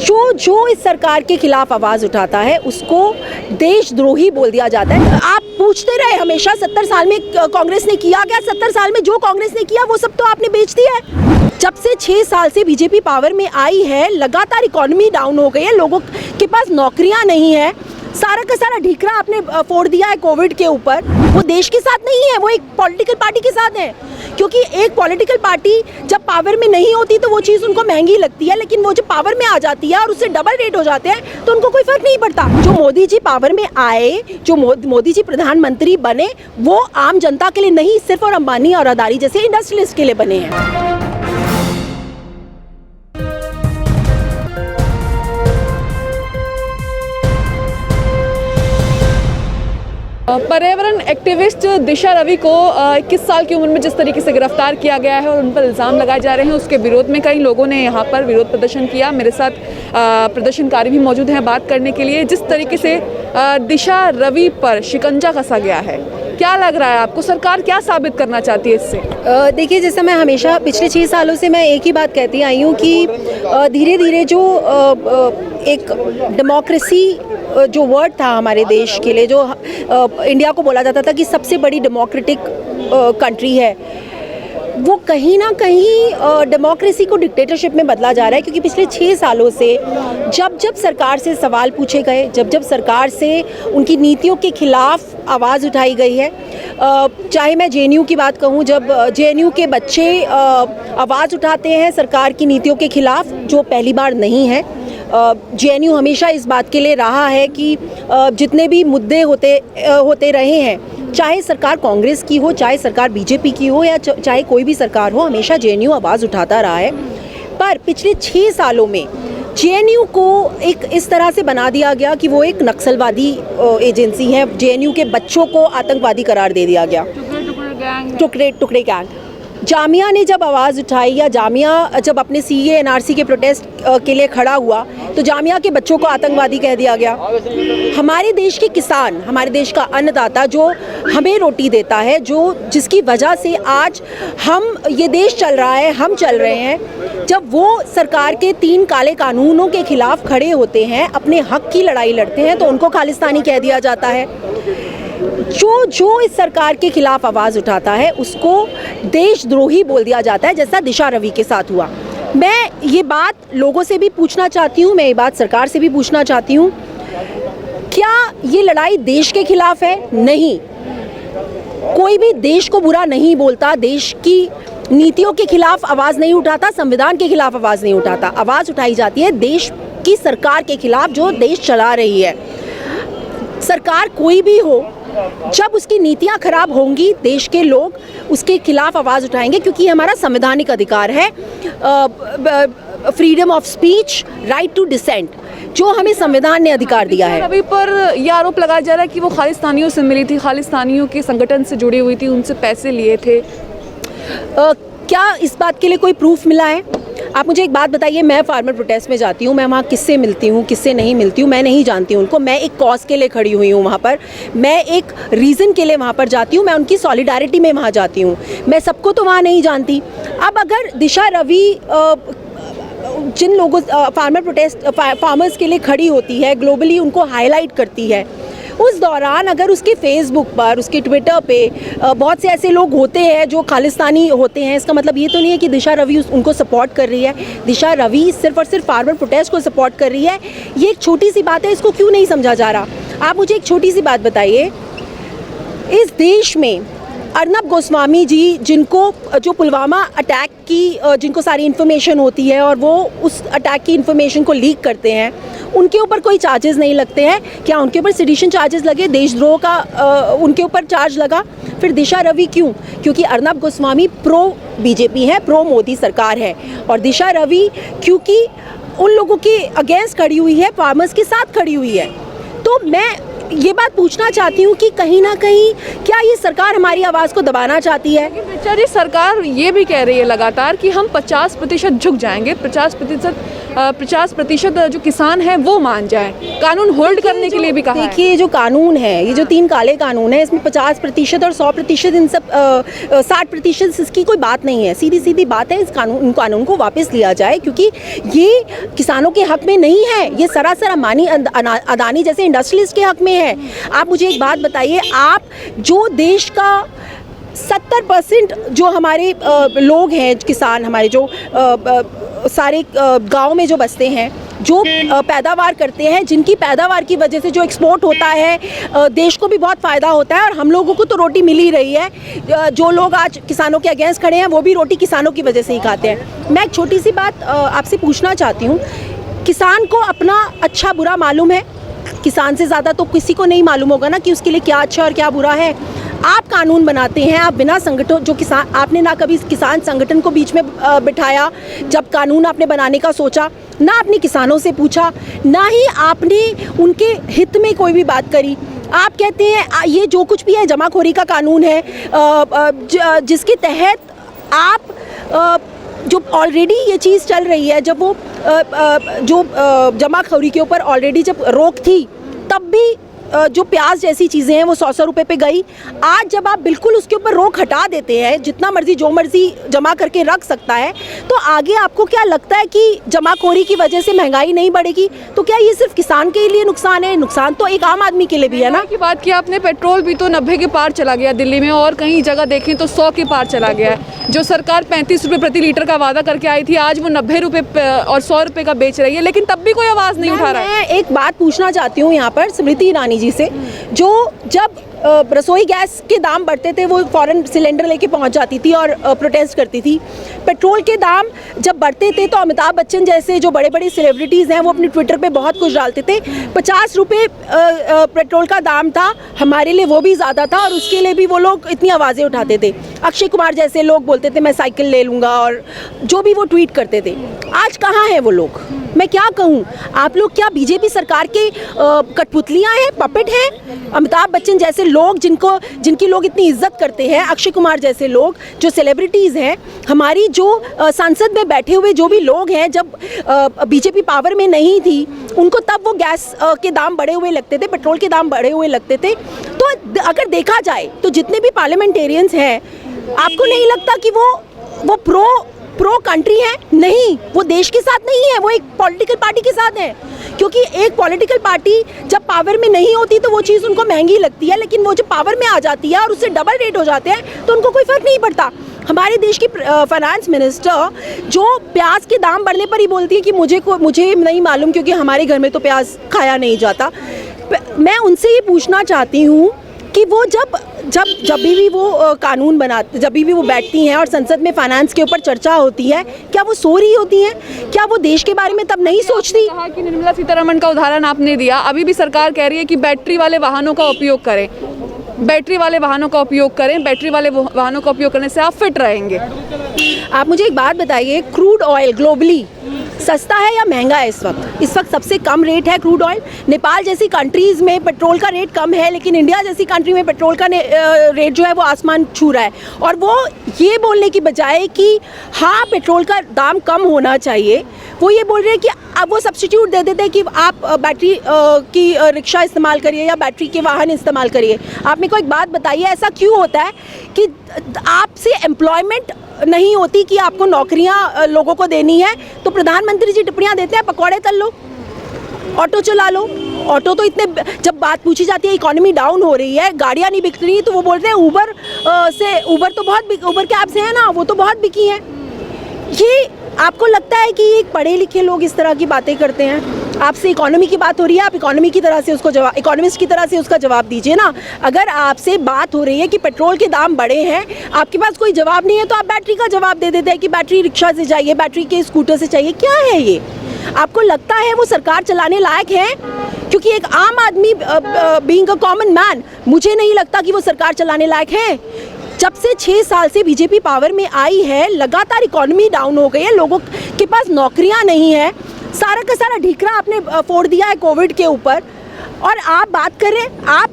जो इस सरकार के खिलाफ आवाज उठाता है उसको देशद्रोही बोल दिया जाता है। आप पूछते रहे हमेशा 70 साल में कांग्रेस ने किया क्या? 70 साल में जो कांग्रेस ने किया वो सब तो आपने बेच दिया है। जब से 6 साल से बीजेपी पावर में आई है, लगातार इकोनॉमी डाउन हो गई है, लोगों के पास नौकरियां नहीं है, सारा का सारा ढीकरा आपने फोड़ दिया है कोविड के ऊपर। वो देश के साथ नहीं है, वो एक पॉलिटिकल पार्टी के साथ है, क्योंकि एक पॉलिटिकल पार्टी जब पावर में नहीं होती तो वो चीज़ उनको महंगी लगती है, लेकिन वो जब पावर में आ जाती है और उससे डबल रेट हो जाते हैं तो उनको कोई फर्क नहीं पड़ता। जो मोदी जी पावर में आए, जो मोदी जी प्रधानमंत्री बने, वो आम जनता के लिए नहीं, सिर्फ और अंबानी और अदानी जैसे इंडस्ट्रियलिस्ट के लिए बने हैं। पर्यावरण एक्टिविस्ट दिशा रवि को 21 साल की उम्र में जिस तरीके से गिरफ्तार किया गया है और उन पर इल्ज़ाम लगाए जा रहे हैं, उसके विरोध में कई लोगों ने यहाँ पर विरोध प्रदर्शन किया। मेरे साथ प्रदर्शनकारी भी मौजूद हैं बात करने के लिए। जिस तरीके से दिशा रवि पर शिकंजा कसा गया है, क्या लग रहा है आपको? सरकार क्या साबित करना चाहती है इससे? देखिए, जैसा मैं हमेशा पिछले 6 सालों से मैं एक ही बात कहती आई हूँ कि धीरे धीरे जो एक डेमोक्रेसी जो वर्ड था हमारे देश के लिए, जो इंडिया को बोला जाता था कि सबसे बड़ी डेमोक्रेटिक कंट्री है, वो कहीं ना कहीं डेमोक्रेसी को डिक्टेटरशिप में बदला जा रहा है। क्योंकि पिछले 6 सालों से जब जब सरकार से सवाल पूछे गए, जब जब सरकार से उनकी नीतियों के खिलाफ आवाज़ उठाई गई है, चाहे मैं जेएनयू की बात कहूँ, जब जेएनयू के बच्चे आवाज़ उठाते हैं सरकार की नीतियों के खिलाफ, जो पहली बार नहीं है। जेएनयू हमेशा इस बात के लिए रहा है कि जितने भी मुद्दे होते रहे हैं, चाहे सरकार कांग्रेस की हो, चाहे सरकार बीजेपी की हो, या चाहे कोई भी सरकार हो, हमेशा जेएनयू आवाज़ उठाता रहा है। पर पिछले 6 सालों में जेएनयू को एक इस तरह से बना दिया गया कि वो एक नक्सलवादी एजेंसी है। जेएनयू के बच्चों को आतंकवादी करार दे दिया गया, टुकड़े गैंग। जामिया ने जब आवाज़ उठाई, या जामिया जब अपने सीए एनआरसी के प्रोटेस्ट के लिए खड़ा हुआ, तो जामिया के बच्चों को आतंकवादी कह दिया गया। हमारे देश के किसान, हमारे देश का अन्नदाता जो हमें रोटी देता है, जिसकी वजह से आज ये देश चल रहा है, हम चल रहे हैं, जब वो सरकार के 3 काले कानूनों के खिलाफ खड़े होते हैं, अपने हक की लड़ाई लड़ते हैं, तो उनको खालिस्तानी कह दिया जाता है। जो इस सरकार के खिलाफ आवाज़ उठाता है उसको देशद्रोही बोल दिया जाता है, जैसा दिशा रवि के साथ हुआ। मैं ये बात लोगों से भी पूछना चाहती हूँ, मैं ये बात सरकार से भी पूछना चाहती हूँ, क्या ये लड़ाई देश के खिलाफ है? नहीं, कोई भी देश को बुरा नहीं बोलता, देश की नीतियों के खिलाफ आवाज़ नहीं उठाता, संविधान के खिलाफ आवाज़ नहीं उठाता। आवाज़ उठाई जाती है देश की सरकार के खिलाफ जो देश चला रही है। सरकार कोई भी हो, जब उसकी नीतियां खराब होंगी, देश के लोग उसके खिलाफ आवाज़ उठाएंगे, क्योंकि हमारा संवैधानिक अधिकार है, freedom of speech, right to dissent, जो हमें संविधान ने अधिकार दिया है। अभी पर यह आरोप लगाया जा रहा है कि वो खालिस्तानियों से मिली थी, खालिस्तानियों के संगठन से जुड़ी हुई थी, उनसे पैसे लिए थे। क्या इस बात के लिए कोई प्रूफ मिला है? आप मुझे एक बात बताइए, मैं फार्मर प्रोटेस्ट में जाती हूँ, मैं वहाँ किससे मिलती हूँ, किससे नहीं मिलती हूँ, मैं नहीं जानती हूँ उनको। मैं एक कॉज के लिए खड़ी हुई हूँ वहाँ पर, मैं एक रीज़न के लिए वहाँ पर जाती हूँ, मैं उनकी सॉलिडारिटी में वहाँ जाती हूँ। मैं सबको तो वहाँ नहीं जानती। अब अगर दिशा रवि जिन लोगों फार्मर्स के लिए खड़ी होती है, ग्लोबली उनको हाईलाइट करती है, उस दौरान अगर उसके फेसबुक पर, उसके ट्विटर पे बहुत से ऐसे लोग होते हैं जो खालिस्तानी होते हैं, इसका मतलब ये तो नहीं है कि दिशा रवि उनको सपोर्ट कर रही है। दिशा रवि सिर्फ और सिर्फ फार्मर प्रोटेस्ट को सपोर्ट कर रही है। ये एक छोटी सी बात है, इसको क्यों नहीं समझा जा रहा? आप मुझे एक छोटी सी बात बताइए, इस देश में अर्नब गोस्वामी जी, जो पुलवामा अटैक की जिनको सारी इन्फॉर्मेशन होती है और वो उस अटैक की इन्फॉर्मेशन को लीक करते हैं, उनके ऊपर कोई चार्जेस नहीं लगते हैं क्या? उनके ऊपर सेडिशन चार्जेस लगे, देशद्रोह का उनके ऊपर चार्ज लगा। फिर दिशा रवि क्यों? क्योंकि अर्नब गोस्वामी प्रो बीजेपी है, प्रो मोदी सरकार है, और दिशा रवि क्योंकि उन लोगों के अगेंस्ट खड़ी हुई है, फार्मर्स के साथ खड़ी हुई है। तो मैं ये बात पूछना चाहती हूँ कि कहीं ना कहीं क्या ये सरकार हमारी आवाज़ को दबाना चाहती है? अच्छा जी, सरकार ये भी कह रही है लगातार कि हम 50% झुक जाएंगे, 50% जो किसान हैं वो मान जाएं, कानून होल्ड करने के लिए भी कहा है। देखिए, जो कानून है, ये जो 3 काले कानून है, इसमें 50% और 100% इन सब 60% इसकी कोई बात नहीं है। सीधी सीधी बात है, इस कानून को वापस लिया जाए, क्योंकि ये किसानों के हक में नहीं है, ये सरासर अदानी जैसे इंडस्ट्रियलिस्ट के हक में है। आप मुझे एक बात बताइए, आप जो देश का 70% जो हमारे लोग हैं, किसान हमारे जो सारे गांव में जो बसते हैं, जो पैदावार करते हैं, जिनकी पैदावार की वजह से जो एक्सपोर्ट होता है, देश को भी बहुत फ़ायदा होता है और हम लोगों को तो रोटी मिल ही रही है। जो लोग आज किसानों के अगेंस्ट खड़े हैं वो भी रोटी किसानों की वजह से ही खाते हैं। मैं एक छोटी सी बात आपसे पूछना चाहती हूँ, किसान को अपना अच्छा बुरा मालूम है, किसान से ज़्यादा तो किसी को नहीं मालूम होगा ना कि उसके लिए क्या अच्छा और क्या बुरा है। आप कानून बनाते हैं, आप बिना संगठन, जो किसान, आपने ना कभी किसान संगठन को बीच में बिठाया जब कानून आपने बनाने का सोचा, ना आपने किसानों से पूछा, ना ही आपने उनके हित में कोई भी बात करी। आप कहते हैं ये जो कुछ भी है जमाखोरी का कानून है, जिसके तहत आप जो ऑलरेडी ये चीज़ चल रही है, जब वो जो जमाखोरी के ऊपर ऑलरेडी जब रोक थी, तब भी जो प्याज जैसी चीज़ें हैं वो 100 रुपये पे गई। आज जब आप बिल्कुल उसके ऊपर रोक हटा देते हैं, जितना मर्जी जो मर्जी जमा करके रख सकता है, तो आगे आपको क्या लगता है कि जमाखोरी की वजह से महंगाई नहीं बढ़ेगी? तो क्या ये सिर्फ किसान के लिए नुकसान है? नुकसान तो एक आम आदमी के लिए भी है ना। की बात की आपने, पेट्रोल भी तो 90 के पार चला गया दिल्ली में, और कहीं जगह देखें तो 100 के पार चला गया है। जो सरकार 35 रुपये प्रति लीटर का वादा करके आई थी, आज वो 90 रुपये और 100 रुपये का बेच रही है, लेकिन तब भी कोई आवाज़ नहीं उठा रहा है। मैं एक बात पूछना चाहती हूँ यहाँ पर स्मृति ईरानी जी से, जो जब रसोई गैस के दाम बढ़ते थे वो फॉरेन सिलेंडर लेके पहुंच जाती थी और प्रोटेस्ट करती थी। पेट्रोल के दाम जब बढ़ते थे तो अमिताभ बच्चन जैसे जो बड़े बड़े सेलिब्रिटीज़ हैं वो अपने ट्विटर पे बहुत कुछ डालते थे। 50 रुपये पेट्रोल का दाम था, हमारे लिए वो भी ज़्यादा था, और उसके लिए भी वो लोग इतनी आवाज़ें उठाते थे। अक्षय कुमार जैसे लोग बोलते थे मैं साइकिल ले लूँगा, और जो भी वो ट्वीट करते थे। आज कहाँ हैं वो लोग? मैं क्या कहूँ, आप लोग क्या बीजेपी सरकार के कठपुतलियाँ हैं, पपेट हैं? अमिताभ बच्चन जैसे लोग जिनकी लोग इतनी इज्जत करते हैं, अक्षय कुमार जैसे लोग जो सेलिब्रिटीज़ हैं, हमारी जो संसद में बैठे हुए जो भी लोग हैं, जब बीजेपी पावर में नहीं थी, उनको तब वो गैस के दाम बढ़े हुए लगते थे, पेट्रोल के दाम बढ़े हुए लगते थे। तो अगर देखा जाए तो जितने भी पार्लियामेंटेरियंस हैं, आपको नहीं लगता कि वो प्रो कंट्री है? नहीं, वो देश के साथ नहीं है, वो एक पॉलिटिकल पार्टी के साथ है। क्योंकि एक पॉलिटिकल पार्टी जब पावर में नहीं होती तो वो चीज़ उनको महंगी लगती है, लेकिन वो जब पावर में आ जाती है और उससे डबल रेट हो जाते हैं तो उनको कोई फ़र्क नहीं पड़ता। हमारे देश की फाइनेंस मिनिस्टर जो प्याज के दाम बढ़ने पर ही बोलती है कि मुझे नहीं मालूम, क्योंकि हमारे घर में तो प्याज खाया नहीं जाता। मैं उनसे ये पूछना चाहती हूँ कि वो जब भी वो कानून बनाते, जब भी वो बैठती हैं और संसद में फाइनेंस के ऊपर चर्चा होती है, क्या वो सो रही होती हैं? क्या वो देश के बारे में तब नहीं सोचती? कहा कि निर्मला सीतारमण का उदाहरण आपने दिया, अभी भी सरकार कह रही है कि बैटरी वाले वाहनों का उपयोग करें, बैटरी वाले वाहनों का उपयोग करें, बैटरी वाले वाहनों का उपयोग करने से आप फिट रहेंगे। आप मुझे एक बात बताइए, क्रूड ऑयल ग्लोबली सस्ता है या महंगा है इस वक्त? इस वक्त सबसे कम रेट है क्रूड ऑयल। नेपाल जैसी कंट्रीज़ में पेट्रोल का रेट कम है, लेकिन इंडिया जैसी कंट्री में पेट्रोल का रेट जो है वो आसमान छू रहा है। और वो ये बोलने की बजाय कि हाँ पेट्रोल का दाम कम होना चाहिए, वो ये बोल रहे हैं कि अब वो सब्स्टिट्यूट दे देते हैं कि आप बैटरी की रिक्शा इस्तेमाल करिए या बैटरी के वाहन इस्तेमाल करिए। आप मेरे को एक बात बताइए, ऐसा क्यों होता है कि आपसे एम्प्लॉयमेंट नहीं होती कि आपको नौकरियां लोगों को देनी है, तो प्रधानमंत्री जी टिप्पणियां देते हैं पकौड़े तल लो, ऑटो चला लो। ऑटो तो इतने, जब बात पूछी जाती है इकोनॉमी डाउन हो रही है, गाड़ियां नहीं बिक रही, तो वो बोलते हैं ऊबर तो बहुत, ऊबर कैब्स हैं ना, वो तो बहुत बिकी हैं। ये आपको लगता है कि एक पढ़े लिखे लोग इस तरह की बातें करते हैं? आपसे इकोनॉमी की बात हो रही है, आप इकोनॉमी की तरह से उसको जवाब, इकोनॉमिस्ट की तरह से उसका जवाब दीजिए ना। अगर आपसे बात हो रही है कि पेट्रोल के दाम बढ़े हैं, आपके पास कोई जवाब नहीं है, तो आप बैटरी का जवाब दे देते हैं कि बैटरी रिक्शा से चाहिए, बैटरी के स्कूटर से चाहिए। क्या है ये? आपको लगता है वो सरकार चलाने लायक है? क्योंकि एक आम आदमी बीइंग अ कॉमन मैन, मुझे नहीं लगता कि वो सरकार चलाने लायक है। जब से 6 साल से बीजेपी पावर में आई है, लगातार इकोनॉमी डाउन हो गई है, लोगों के पास नौकरियां नहीं है, सारा का सारा ढीकरा आपने फोड़ दिया है कोविड के ऊपर। और आप बात कर रहे हैं, आप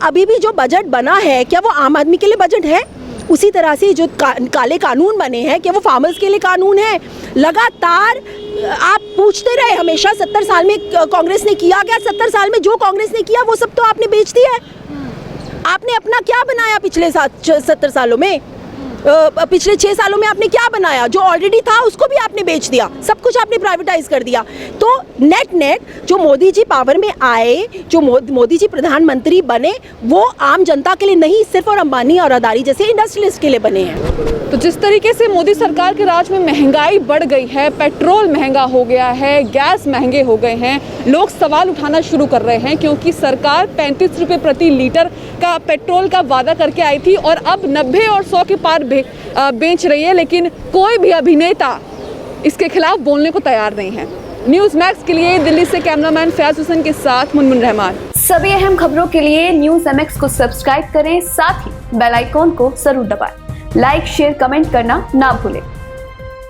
अभी भी जो बजट बना है, क्या वो आम आदमी के लिए बजट है? उसी तरह से जो काले कानून बने हैं, क्या वो फार्मर्स के लिए कानून है? लगातार आप पूछते रहे हमेशा 70 साल में कांग्रेस ने किया क्या? 70 साल में जो कांग्रेस ने किया वो सब तो आपने बेच दिया है। आपने अपना क्या बनाया पिछले 70 सालों में? पिछले 6 सालों में आपने क्या बनाया? जो ऑलरेडी था उसको भी आपने बेच दिया, सब कुछ आपने प्राइवेटाइज कर दिया। तो नेट जो मोदी जी पावर में आए, जो मोदी जी प्रधानमंत्री बने, वो आम जनता के लिए नहीं, सिर्फ और अंबानी और अदानी जैसे इंडस्ट्रियलिस्ट के लिए बने हैं। तो जिस तरीके से मोदी सरकार के राज में महंगाई बढ़ गई है, पेट्रोल महंगा हो गया है, गैस महंगे हो गए हैं, लोग सवाल उठाना शुरू कर रहे हैं क्योंकि सरकार 35 रुपये प्रति लीटर का पेट्रोल का वादा करके आई थी और अब 90 और 100 के पार बेच रही है, लेकिन कोई भी अभिनेता इसके खिलाफ बोलने को तैयार नहीं है। न्यूज़ मैक्स के लिए दिल्ली से कैमरामैन फयाज हुसैन के साथ मुनमुन रहमान। सभी अहम खबरों के लिए न्यूज़ MX को सब्सक्राइब करें, साथ ही बेल आइकॉन को जरूर दबाएं। लाइक, शेयर, कमेंट करना ना भूलें।